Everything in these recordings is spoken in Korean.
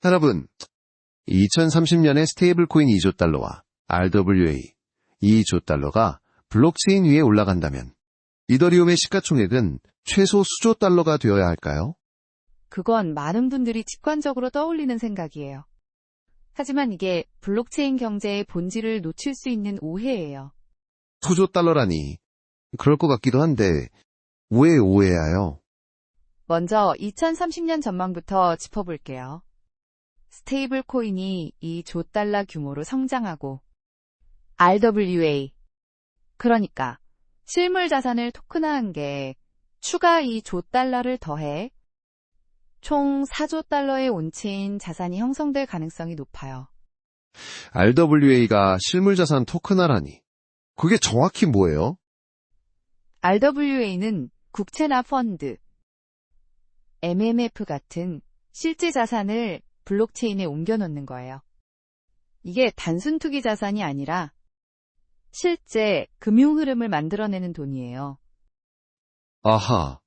여러분, 2030년에 스테이블코인 2조 달러와 RWA 2조 달러가 블록체인 위에 올라간다면 이더리움의 시가총액은 최소 수조 달러가 되어야 할까요? 그건 많은 분들이 직관적으로 떠올리는 생각이에요. 하지만 이게 블록체인 경제의 본질을 놓칠 수 있는 오해예요. 수조 달러라니. 그럴 것 같기도 한데 왜 오해해요? 먼저 2030년 전망부터 짚어볼게요. 스테이블 코인이 2조 달러 규모로 성장하고 RWA, 그러니까 실물 자산을 토큰화한 게 추가 2조 달러를 더해 총 4조 달러의 온체인 자산이 형성될 가능성이 높아요. RWA가 실물자산 토큰화라니. 그게 정확히 뭐예요? RWA는 국채나 펀드, MMF 같은 실제 자산을 블록체인에 옮겨놓는 거예요. 이게 단순 투기 자산이 아니라 실제 금융 흐름을 만들어내는 돈이에요. 아하.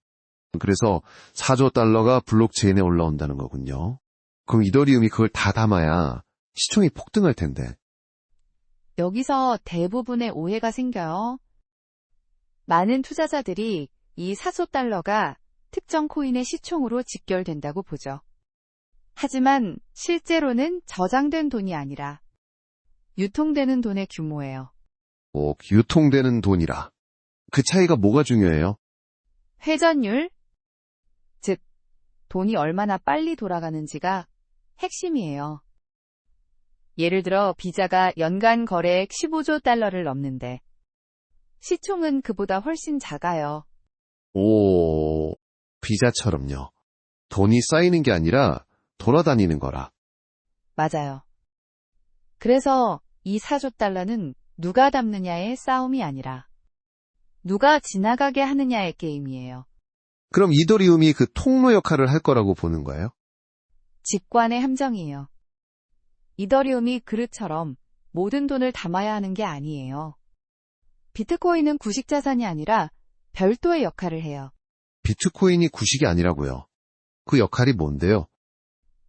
그래서 4조 달러가 블록체인에 올라온다는 거군요. 그럼 이더리움이 그걸 다 담아야 시총이 폭등할 텐데. 여기서 대부분의 오해가 생겨요. 많은 투자자들이 이 4조 달러가 특정 코인의 시총으로 직결된다고 보죠. 하지만 실제로는 저장된 돈이 아니라 유통되는 돈의 규모예요. 유통되는 돈이라. 그 차이가 뭐가 중요해요? 회전율, 즉 돈이 얼마나 빨리 돌아가는지가 핵심이에요. 예를 들어 비자가 연간 거래액 15조 달러를 넘는데 시총은 그보다 훨씬 작아요. 비자처럼요. 돈이 쌓이는 게 아니라 돌아다니는 거라. 맞아요. 그래서 이 4조 달러는 누가 담느냐의 싸움이 아니라 누가 지나가게 하느냐의 게임이에요. 그럼 이더리움이 그 통로 역할을 할 거라고 보는 거예요? 직관의 함정이에요. 이더리움이 그릇처럼 모든 돈을 담아야 하는 게 아니에요. 비트코인은 구식자산이 아니라 별도의 역할을 해요. 비트코인이 구식이 아니라고요. 그 역할이 뭔데요?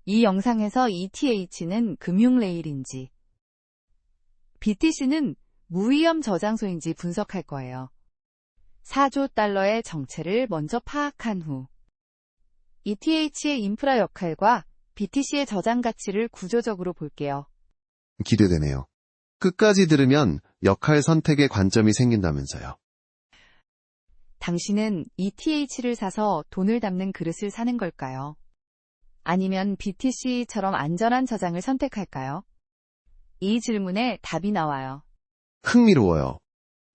이 영상에서 ETH는 금융 레일인지, BTC는 무위험 저장소인지 분석할 거예요. 4조 달러의 정체를 먼저 파악한 후 ETH의 인프라 역할과 BTC의 저장 가치를 구조적으로 볼게요. 기대되네요. 끝까지 들으면 역할 선택의 관점이 생긴다면서요. 당신은 ETH를 사서 돈을 담는 그릇을 사는 걸까요? 아니면 BTC처럼 안전한 저장을 선택할까요? 이 질문에 답이 나와요. 흥미로워요.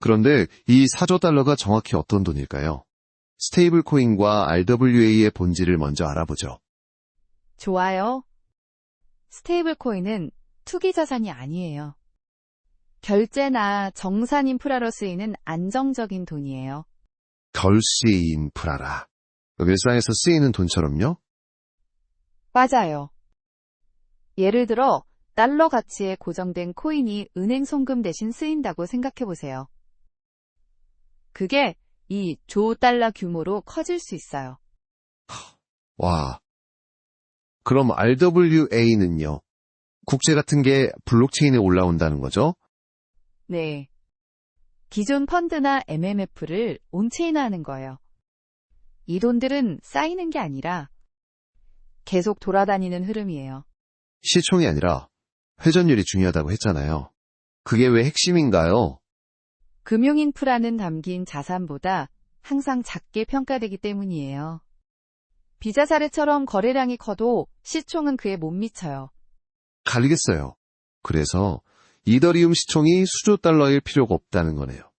그런데 이 4조 달러가 정확히 어떤 돈일까요? 스테이블 코인과 RWA의 본질을 먼저 알아보죠. 좋아요. 스테이블 코인은 투기 자산이 아니에요. 결제나 정산 인프라로 쓰이는 안정적인 돈이에요. 결시 인프라라. 일상에서 쓰이는 돈처럼요? 맞아요. 예를 들어 달러 가치에 고정된 코인이 은행 송금 대신 쓰인다고 생각해보세요. 그게 이 조 달러 규모로 커질 수 있어요. 와. 그럼 RWA는요? 국채 같은 게 블록체인에 올라온다는 거죠? 네. 기존 펀드나 MMF를 온체인화하는 거예요. 이 돈들은 쌓이는 게 아니라 계속 돌아다니는 흐름이에요. 시총이 아니라 회전율이 중요하다고 했잖아요. 그게 왜 핵심인가요? 금융 인프라는 담긴 자산보다 항상 작게 평가되기 때문이에요. 비자 사례처럼 거래량이 커도 시총은 그에 못 미쳐요. 갈리겠어요. 그래서 이더리움 시총이 수조 달러일 필요가 없다는 거네요.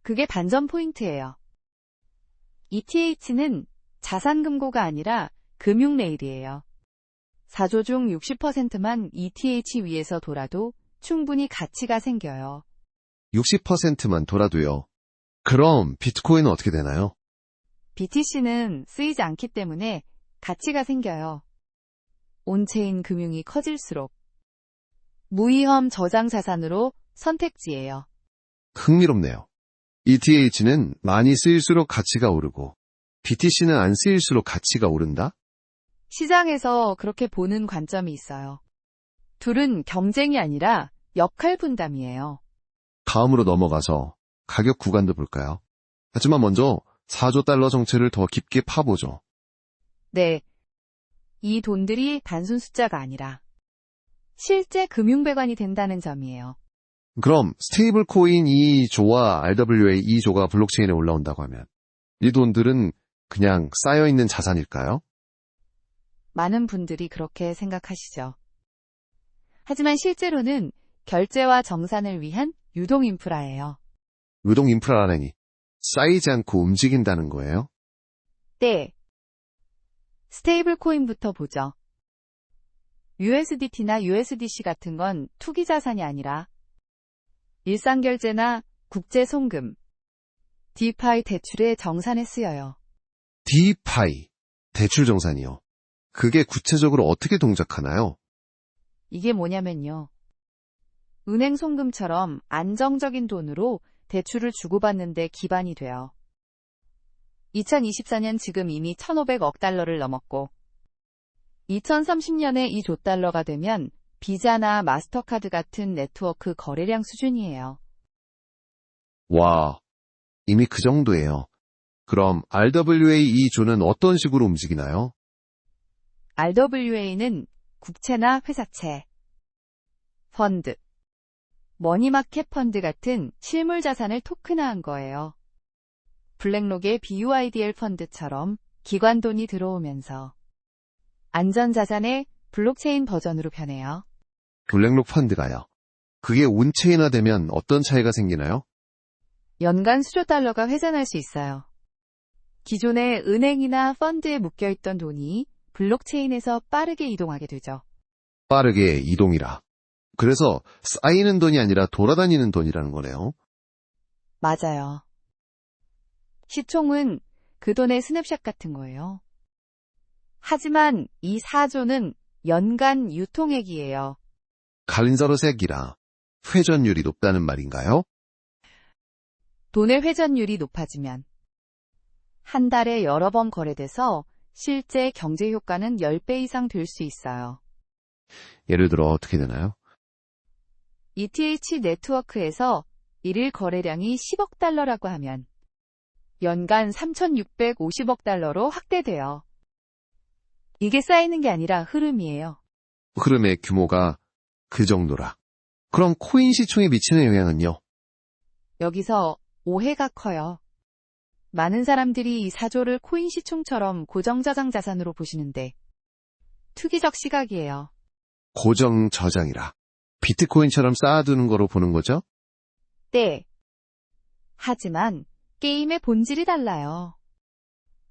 그게 반전 포인트예요. ETH는 자산 금고가 아니라 금융 레일이에요. 4조 중 60%만 ETH 위에서 돌아도 충분히 가치가 생겨요. 60%만 돌아도요. 그럼 비트코인은 어떻게 되나요? BTC는 쓰이지 않기 때문에 가치가 생겨요. 온체인 금융이 커질수록 무위험 저장 자산으로 선택지예요. 흥미롭네요. ETH는 많이 쓰일수록 가치가 오르고 BTC는 안 쓰일수록 가치가 오른다? 시장에서 그렇게 보는 관점이 있어요. 둘은 경쟁이 아니라 역할 분담이에요. 다음으로 넘어가서 가격 구간도 볼까요? 하지만 먼저 4조 달러 정체를 더 깊게 파보죠. 네. 이 돈들이 단순 숫자가 아니라 실제 금융배관이 된다는 점이에요. 그럼 스테이블 코인 2조와 RWA 2조가 블록체인에 올라온다고 하면 이 돈들은 그냥 쌓여있는 자산일까요? 많은 분들이 그렇게 생각하시죠. 하지만 실제로는 결제와 정산을 위한 유동 인프라예요. 유동 인프라라니 쌓이지 않고 움직인다는 거예요? 네. 스테이블 코인부터 보죠. USDT나 USDC 같은 건 투기 자산이 아니라 일상 결제나 국제 송금, 디파이 대출의 정산에 쓰여요. 디파이, 대출 정산이요. 그게 구체적으로 어떻게 동작하나요? 이게 뭐냐면요. 은행 송금처럼 안정적인 돈으로 대출을 주고받는 데 기반이 돼요. 2024년 지금 이미 1,500억 달러를 넘었고 2030년에 2조 달러가 되면 비자나 마스터카드 같은 네트워크 거래량 수준이에요. 와, 이미 그 정도예요. 그럼 RWA 2조는 어떤 식으로 움직이나요? RWA는 국채나 회사채, 펀드, 머니마켓 펀드 같은 실물 자산을 토큰화한 거예요. 블랙록의 BUIDL 펀드처럼 기관 돈이 들어오면서 안전자산의 블록체인 버전으로 변해요. 블랙록 펀드가요. 그게 온체인화되면 어떤 차이가 생기나요? 연간 수조 달러가 회전할 수 있어요. 기존의 은행이나 펀드에 묶여있던 돈이 블록체인에서 빠르게 이동하게 되죠. 빠르게 이동이라. 그래서 쌓이는 돈이 아니라 돌아다니는 돈이라는 거네요. 맞아요. 시총은 그 돈의 스냅샷 같은 거예요. 하지만 이 4조는 연간 유통액이에요. 갈린서르색이라 회전율이 높다는 말인가요? 돈의 회전율이 높아지면 한 달에 여러 번 거래돼서 실제 경제 효과는 10배 이상 될 수 있어요. 예를 들어 어떻게 되나요? ETH 네트워크에서 1일 거래량이 10억 달러라고 하면 연간 3,650억 달러로 확대돼요. 이게 쌓이는 게 아니라 흐름이에요. 흐름의 규모가 그 정도라. 그럼 코인 시총에 미치는 영향은요? 여기서 오해가 커요. 많은 사람들이 이 4조를 코인 시총처럼 고정저장 자산으로 보시는데 투기적 시각이에요. 고정 저장이라. 비트코인처럼 쌓아두는 거로 보는 거죠? 네. 하지만 게임의 본질이 달라요.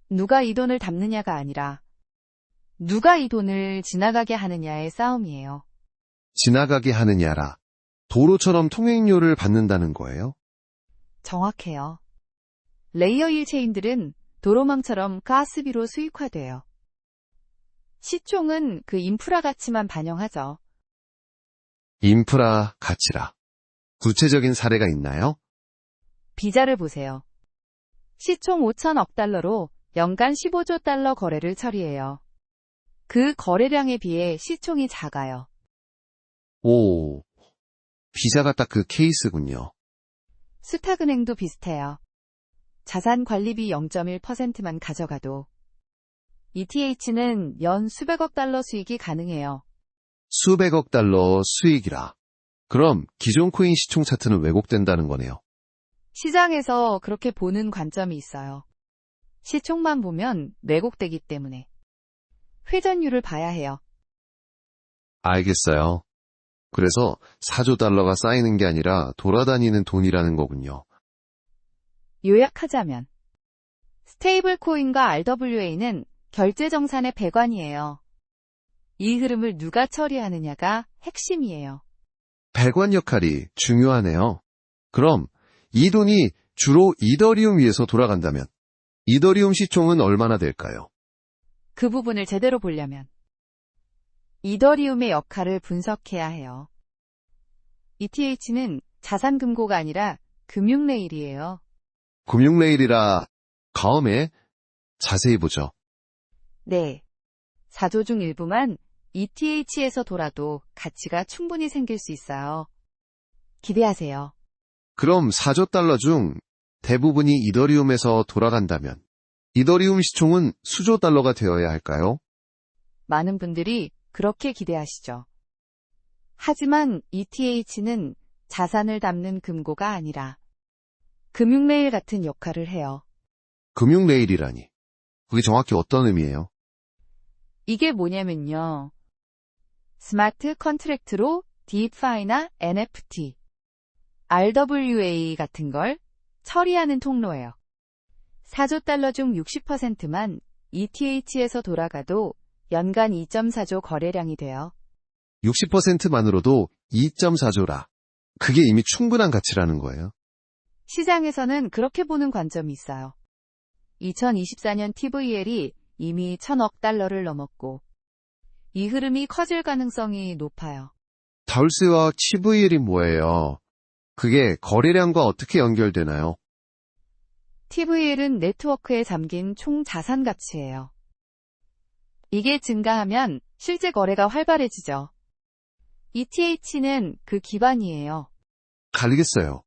누가 이 돈을 담느냐가 아니라 누가 이 돈을 지나가게 하느냐의 싸움이에요. 지나가게 하느냐라. 도로처럼 통행료를 받는다는 거예요? 정확해요. 레이어 1 체인들은 도로망처럼 가스비로 수익화돼요. 시총은 그 인프라 가치만 반영하죠. 인프라 가치라. 구체적인 사례가 있나요? 비자를 보세요. 시총 5천억 달러로 연간 15조 달러 거래를 처리해요. 그 거래량에 비해 시총이 작아요. 오, 비자가 딱 그 케이스군요. 수탁은행도 비슷해요. 자산 관리비 0.1%만 가져가도 ETH는 연 수백억 달러 수익이 가능해요. 수백억 달러 수익이라. 그럼 기존 코인 시총 차트는 왜곡된다는 거네요. 시장에서 그렇게 보는 관점이 있어요. 시총만 보면 왜곡되기 때문에 회전율을 봐야 해요. 알겠어요. 그래서 4조 달러가 쌓이는 게 아니라 돌아다니는 돈이라는 거군요. 요약하자면 스테이블 코인과 RWA는 결제정산의 배관이에요. 이 흐름을 누가 처리하느냐가 핵심이에요. 배관 역할이 중요하네요. 그럼 이 돈이 주로 이더리움 위에서 돌아간다면 이더리움 시총은 얼마나 될까요? 그 부분을 제대로 보려면 이더리움의 역할을 분석해야 해요. ETH는 자산 금고가 아니라 금융 레일이에요. 금융 레일이라 다음에 자세히 보죠. 네. 4조 중 일부만 ETH에서 돌아도 가치가 충분히 생길 수 있어요. 기대하세요. 그럼 4조 달러 중 대부분이 이더리움에서 돌아간다면 이더리움 시총은 수조 달러가 되어야 할까요? 많은 분들이 그렇게 기대하시죠. 하지만 ETH는 자산을 담는 금고가 아니라 금융레일 같은 역할을 해요. 금융 레일이라니. 그게 정확히 어떤 의미예요? 이게 뭐냐면요. 스마트 컨트랙트로 디파이나 NFT, RWA 같은 걸 처리하는 통로예요. 4조 달러 중 60%만 ETH에서 돌아가도 연간 2.4조 거래량이 돼요. 60%만으로도 2.4조라. 그게 이미 충분한 가치라는 거예요. 시장에서는 그렇게 보는 관점이 있어요. 2024년 TVL이 이미 1,000억 달러를 넘었고 이 흐름이 커질 가능성이 높아요. 다울스와 TVL이 뭐예요? 그게 거래량과 어떻게 연결되나요? TVL은 네트워크에 잠긴 총 자산 가치예요. 이게 증가하면 실제 거래가 활발해지죠. ETH는 그 기반이에요. 갈리겠어요.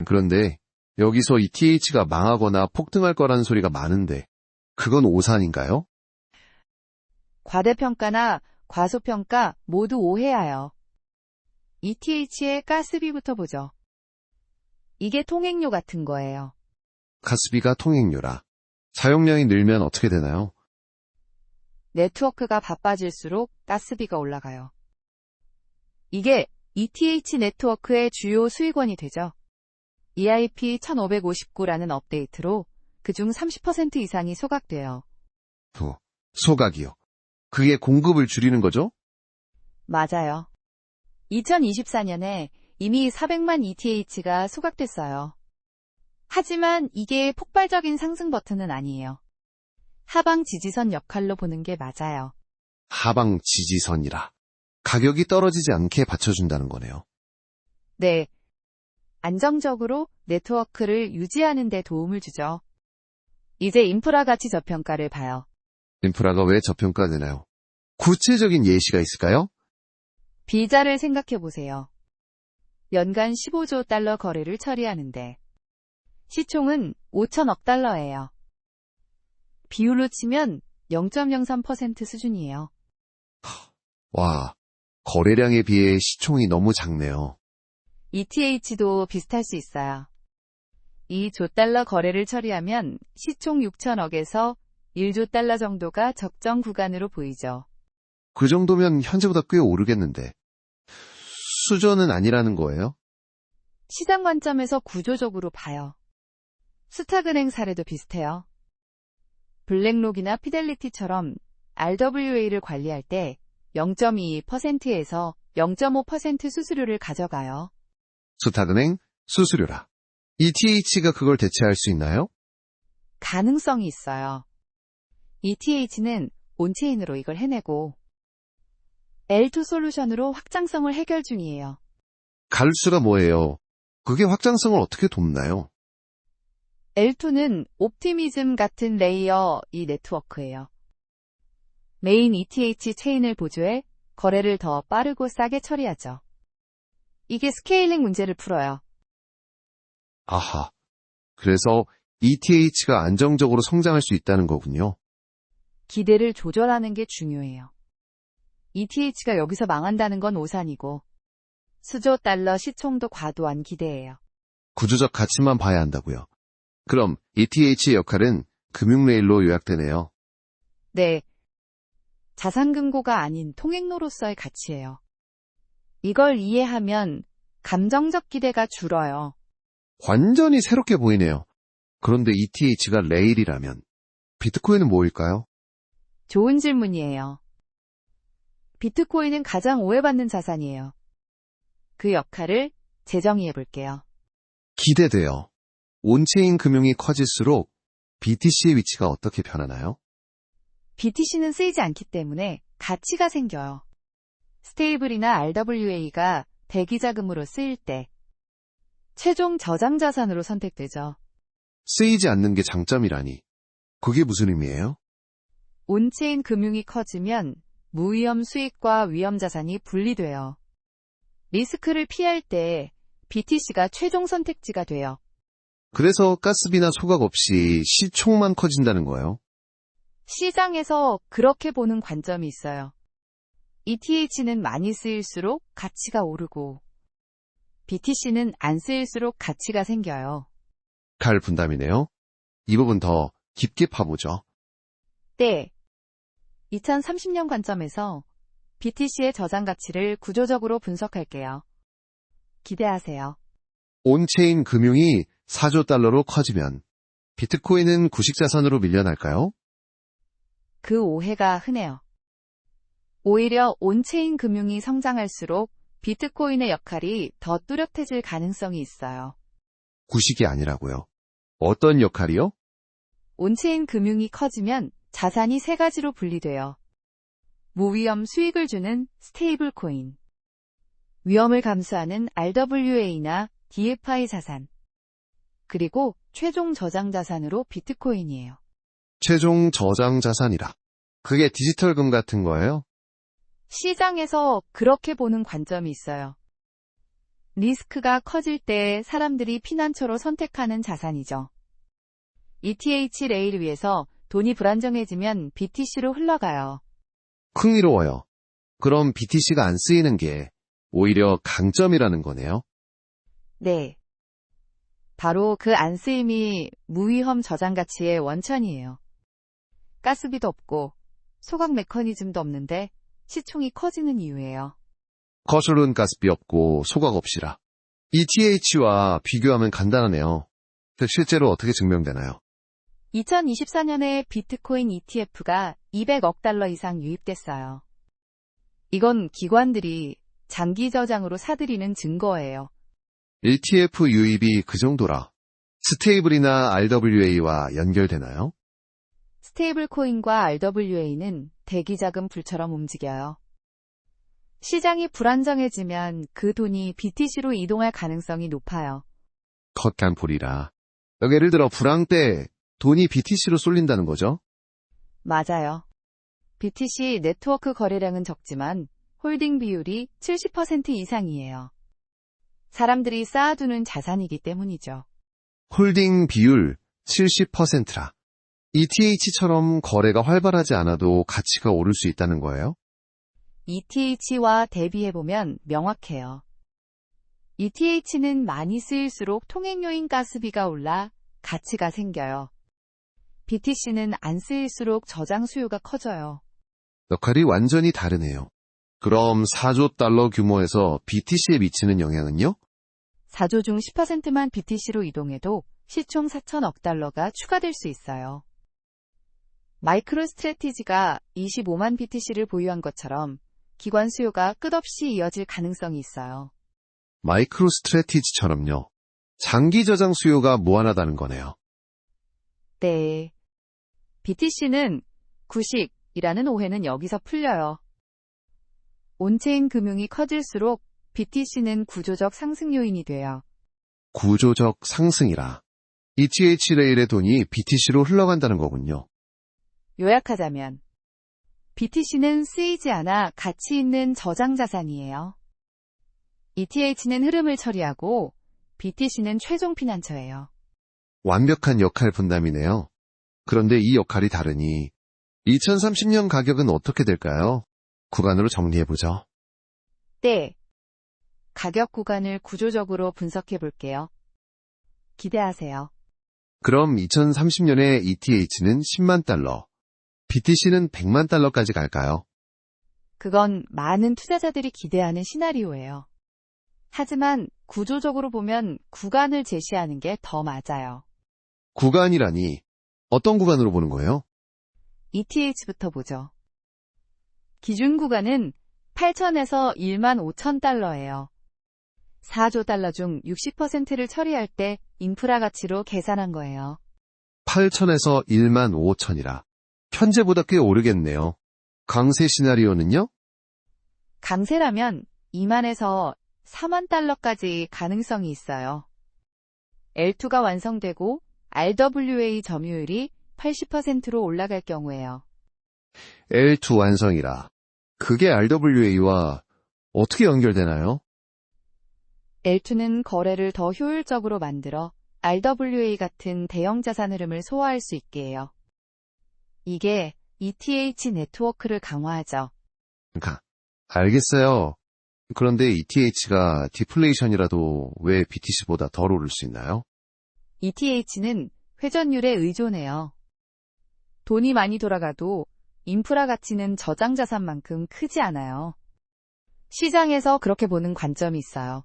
그런데 여기서 ETH가 망하거나 폭등할 거라는 소리가 많은데 그건 오산인가요? 과대평가나 과소평가 모두 오해하여. ETH의 가스비부터 보죠. 이게 통행료 같은 거예요. 가스비가 통행료라. 사용량이 늘면 어떻게 되나요? 네트워크가 바빠질수록 가스비가 올라가요. 이게 ETH 네트워크의 주요 수익원이 되죠. EIP 1559라는 업데이트로 그중 30% 이상이 소각돼요. 소각이요. 그게 공급을 줄이는 거죠? 맞아요. 2024년에 이미 400만 ETH가 소각됐어요. 하지만 이게 폭발적인 상승 버튼은 아니에요. 하방 지지선 역할로 보는 게 맞아요. 하방 지지선이라. 가격이 떨어지지 않게 받쳐준다는 거네요. 네. 안정적으로 네트워크를 유지하는 데 도움을 주죠. 이제 인프라 가치 저평가를 봐요. 인프라가 왜 저평가되나요? 구체적인 예시가 있을까요? 비자를 생각해 보세요. 연간 15조 달러 거래를 처리하는데 시총은 5천억 달러예요. 비율로 치면 0.03% 수준이에요. 와, 거래량에 비해 시총이 너무 작네요. ETH도 비슷할 수 있어요. 2조 달러 거래를 처리하면 시총 6천억에서 1조 달러 정도가 적정 구간으로 보이죠. 그 정도면 현재보다 꽤 오르겠는데. 수저는 아니라는 거예요? 시장 관점에서 구조적으로 봐요. 수탁은행 사례도 비슷해요. 블랙록이나 피델리티처럼 RWA를 관리할 때 0.22%에서 0.5% 수수료를 가져가요. 수탁은행, 수수료라. ETH가 그걸 대체할 수 있나요? 가능성이 있어요. ETH는 온체인으로 이걸 해내고 L2 솔루션으로 확장성을 해결 중이에요. 가루수가 뭐예요? 그게 확장성을 어떻게 돕나요? L2는 옵티미즘 같은 레이어 이 네트워크예요. 메인 ETH 체인을 보조해 거래를 더 빠르고 싸게 처리하죠. 이게 스케일링 문제를 풀어요. 아하. 그래서 ETH가 안정적으로 성장할 수 있다는 거군요. 기대를 조절하는 게 중요해요. ETH가 여기서 망한다는 건 오산이고 수조 달러 시총도 과도한 기대예요. 구조적 가치만 봐야 한다고요. 그럼 ETH의 역할은 금융레일로 요약되네요. 네. 자산금고가 아닌 통행로로서의 가치예요. 이걸 이해하면 감정적 기대가 줄어요. 완전히 새롭게 보이네요. 그런데 ETH가 레일이라면 비트코인은 뭐일까요? 좋은 질문이에요. 비트코인은 가장 오해받는 자산이에요. 그 역할을 재정의해 볼게요. 기대돼요. 온체인 금융이 커질수록 BTC의 위치가 어떻게 변하나요? BTC는 쓰이지 않기 때문에 가치가 생겨요. 스테이블이나 RWA가 대기자금으로 쓰일 때 최종 저장 자산으로 선택되죠. 쓰이지 않는 게 장점이라니. 그게 무슨 의미예요? 온체인 금융이 커지면 무위험 수익과 위험 자산이 분리돼요. 리스크를 피할 때 BTC가 최종 선택지가 돼요. 그래서 가스비나 소각 없이 시총만 커진다는 거예요. 시장에서 그렇게 보는 관점이 있어요. ETH는 많이 쓰일수록 가치가 오르고 BTC는 안 쓰일수록 가치가 생겨요. 칼 분담이네요. 이 부분 더 깊게 파보죠. 네. 2030년 관점에서 BTC의 저장 가치를 구조적으로 분석할게요. 기대하세요. 온체인 금융이 4조 달러로 커지면 비트코인은 구식자산으로 밀려날까요? 그 오해가 흔해요. 오히려 온체인 금융이 성장할수록 비트코인의 역할이 더 뚜렷해질 가능성이 있어요. 구식이 아니라고요. 어떤 역할이요? 온체인 금융이 커지면 자산이 세 가지로 분리돼요. 무위험 수익을 주는 스테이블 코인, 위험을 감수하는 RWA나 DFI 자산, 그리고 최종 저장 자산으로 비트코인이에요. 최종 저장 자산이라. 그게 디지털금 같은 거예요? 시장에서 그렇게 보는 관점이 있어요. 리스크가 커질 때 사람들이 피난처로 선택하는 자산이죠. ETH 레일 위에서 돈이 불안정해지면 BTC로 흘러가요. 흥미로워요. 그럼 BTC가 안 쓰이는 게 오히려 강점이라는 거네요. 네. 바로 그 안 쓰임이 무위험 저장 가치의 원천이에요. 가스비도 없고 소각 메커니즘도 없는데 시총이 커지는 이유예요. 거슬은 가스비 없고 소각 없이라. ETH와 비교하면 간단하네요. 실제로 어떻게 증명되나요? 2024년에 비트코인 ETF가 200억 달러 이상 유입됐어요. 이건 기관들이 장기 저장으로 사들이는 증거예요. ETF 유입이 그 정도라. 스테이블이나 RWA와 연결되나요? 스테이블 코인과 RWA는 대기자금 풀처럼 움직여요. 시장이 불안정해지면 그 돈이 BTC로 이동할 가능성이 높아요. 컷간폴이라. 예를 들어 불황 때 돈이 BTC로 쏠린다는 거죠? 맞아요. BTC 네트워크 거래량은 적지만 홀딩 비율이 70% 이상이에요. 사람들이 쌓아두는 자산이기 때문이죠. 홀딩 비율 70%라. ETH처럼 거래가 활발하지 않아도 가치가 오를 수 있다는 거예요? ETH와 대비해보면 명확해요. ETH는 많이 쓰일수록 통행료인 가스비가 올라 가치가 생겨요. BTC는 안 쓰일수록 저장 수요가 커져요. 역할이 완전히 다르네요. 그럼 4조 달러 규모에서 BTC에 미치는 영향은요? 4조 중 10%만 BTC로 이동해도 시총 4천억 달러가 추가될 수 있어요. 마이크로 스트래티지가 25만 BTC를 보유한 것처럼 기관 수요가 끝없이 이어질 가능성이 있어요. 마이크로 스트래티지처럼요. 장기 저장 수요가 무한하다는 거네요. 네. BTC는 구식이라는 오해는 여기서 풀려요. 온체인 금융이 커질수록 BTC는 구조적 상승 요인이 돼요. 구조적 상승이라. ETH 레일의 돈이 BTC로 흘러간다는 거군요. 요약하자면 BTC는 쓰이지 않아 가치 있는 저장 자산이에요. ETH는 흐름을 처리하고 BTC는 최종 피난처예요. 완벽한 역할 분담이네요. 그런데 이 역할이 다르니 2030년 가격은 어떻게 될까요? 구간으로 정리해보죠. 네. 가격 구간을 구조적으로 분석해 볼게요. 기대하세요. 그럼 2030년에 ETH는 10만 달러, BTC는 100만 달러까지 갈까요? 그건 많은 투자자들이 기대하는 시나리오예요. 하지만 구조적으로 보면 구간을 제시하는 게 더 맞아요. 구간이라니 어떤 구간으로 보는 거예요? ETH부터 보죠. 기준 구간은 8천에서 1만 5천 달러예요. 4조 달러 중 60%를 처리할 때 인프라 가치로 계산한 거예요. 8천에서 1만 5천이라. 현재보다 꽤 오르겠네요. 강세 시나리오는요? 강세라면 2만에서 4만 달러까지 가능성이 있어요. L2가 완성되고 RWA 점유율이 80%로 올라갈 경우에요. L2 완성이라. 그게 RWA와 어떻게 연결되나요? L2는 거래를 더 효율적으로 만들어 RWA 같은 대형 자산 흐름을 소화할 수 있게 해요. 이게 ETH 네트워크를 강화하죠. 알겠어요. 그런데 ETH가 디플레이션이라도 왜 BTC보다 덜 오를 수 있나요? ETH는 회전율에 의존해요. 돈이 많이 돌아가도 인프라 가치는 저장 자산만큼 크지 않아요. 시장에서 그렇게 보는 관점이 있어요.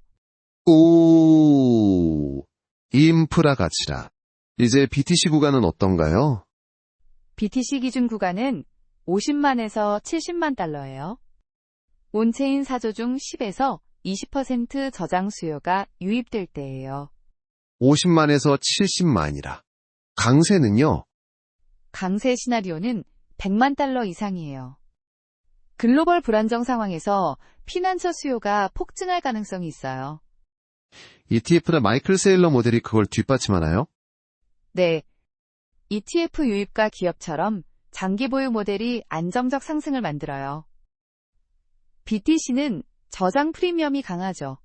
오, 인프라 가치라. 이제 BTC 구간은 어떤가요? BTC 기준 구간은 50만에서 70만 달러예요. 온체인 4조 중 10에서 20% 저장 수요가 유입될 때예요. 50만에서 70만이라. 강세는요? 강세 시나리오는 100만 달러 이상이에요. 글로벌 불안정 상황에서 피난처 수요가 폭증할 가능성이 있어요. ETF나 마이클 세일러 모델이 그걸 뒷받침하나요? 네. ETF 유입과 기업처럼 장기 보유 모델이 안정적 상승을 만들어요. BTC는 저장 프리미엄이 강하죠.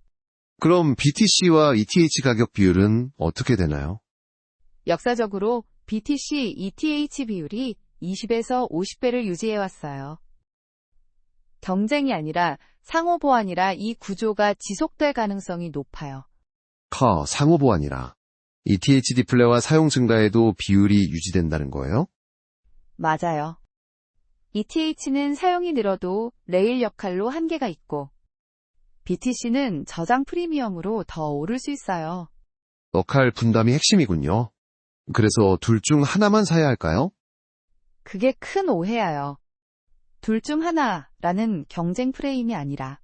그럼 BTC와 ETH 가격 비율은 어떻게 되나요? 역사적으로 BTC, ETH 비율이 20에서 50배를 유지해왔어요. 경쟁이 아니라 상호 보완이라 이 구조가 지속될 가능성이 높아요. 상호 보완이라. ETH 디플레와 사용 증가에도 비율이 유지된다는 거예요? 맞아요. ETH는 사용이 늘어도 레일 역할로 한계가 있고, BTC는 저장 프리미엄으로 더 오를 수 있어요. 역할 분담이 핵심이군요. 그래서 둘 중 하나만 사야 할까요? 그게 큰 오해예요. 둘 중 하나라는 경쟁 프레임이 아니라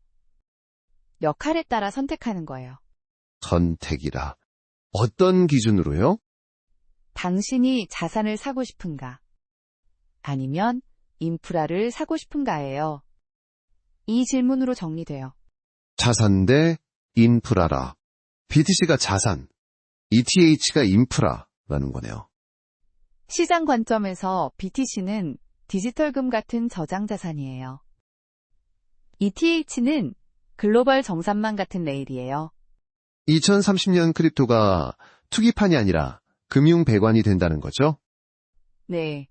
역할에 따라 선택하는 거예요. 선택이라. 어떤 기준으로요? 당신이 자산을 사고 싶은가? 아니면 인프라를 사고 싶은가예요. 이 질문으로 정리돼요. 자산 대 인프라라. BTC가 자산, ETH가 인프라라는 거네요. 시장 관점에서 BTC는 디지털금 같은 저장 자산이에요. ETH는 글로벌 정산망 같은 레일이에요. 2030년 크립토가 투기판이 아니라 금융 배관이 된다는 거죠? 네.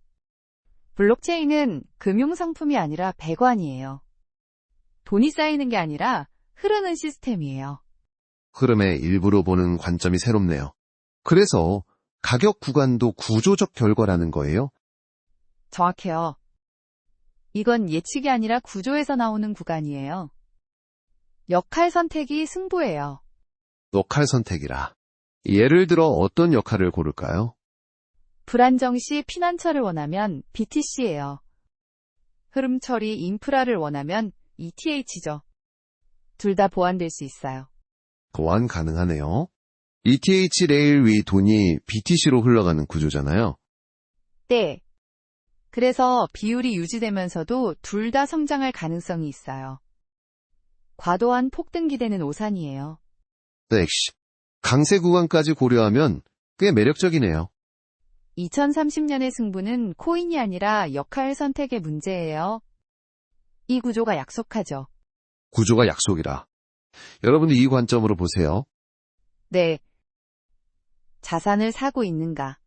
블록체인은 금융상품이 아니라 배관이에요. 돈이 쌓이는 게 아니라 흐르는 시스템이에요. 흐름의 일부로 보는 관점이 새롭네요. 그래서 가격 구간도 구조적 결과라는 거예요? 정확해요. 이건 예측이 아니라 구조에서 나오는 구간이에요. 역할 선택이 승부예요. 역할 선택이라. 예를 들어 어떤 역할을 고를까요? 불안정 시 피난처를 원하면 BTC예요. 흐름 처리 인프라를 원하면 ETH죠. 둘 다 보완될 수 있어요. 보완 가능하네요. ETH 레일 위 돈이 BTC로 흘러가는 구조잖아요. 네. 그래서 비율이 유지되면서도 둘 다 성장할 가능성이 있어요. 과도한 폭등 기대는 오산이에요. 엑시. 강세 구간까지 고려하면 꽤 매력적이네요. 2030년의 승부는 코인이 아니라 역할 선택의 문제예요. 이 구조가 약속하죠. 구조가 약속이라. 여러분도 이 관점으로 보세요. 네. 자산을 사고 있는가?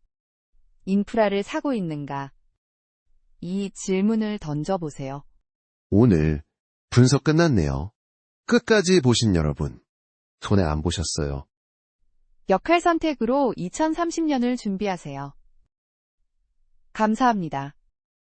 인프라를 사고 있는가? 이 질문을 던져보세요. 오늘 분석 끝났네요. 끝까지 보신 여러분, 손해 안 보셨어요. 역할 선택으로 2030년을 준비하세요. 감사합니다.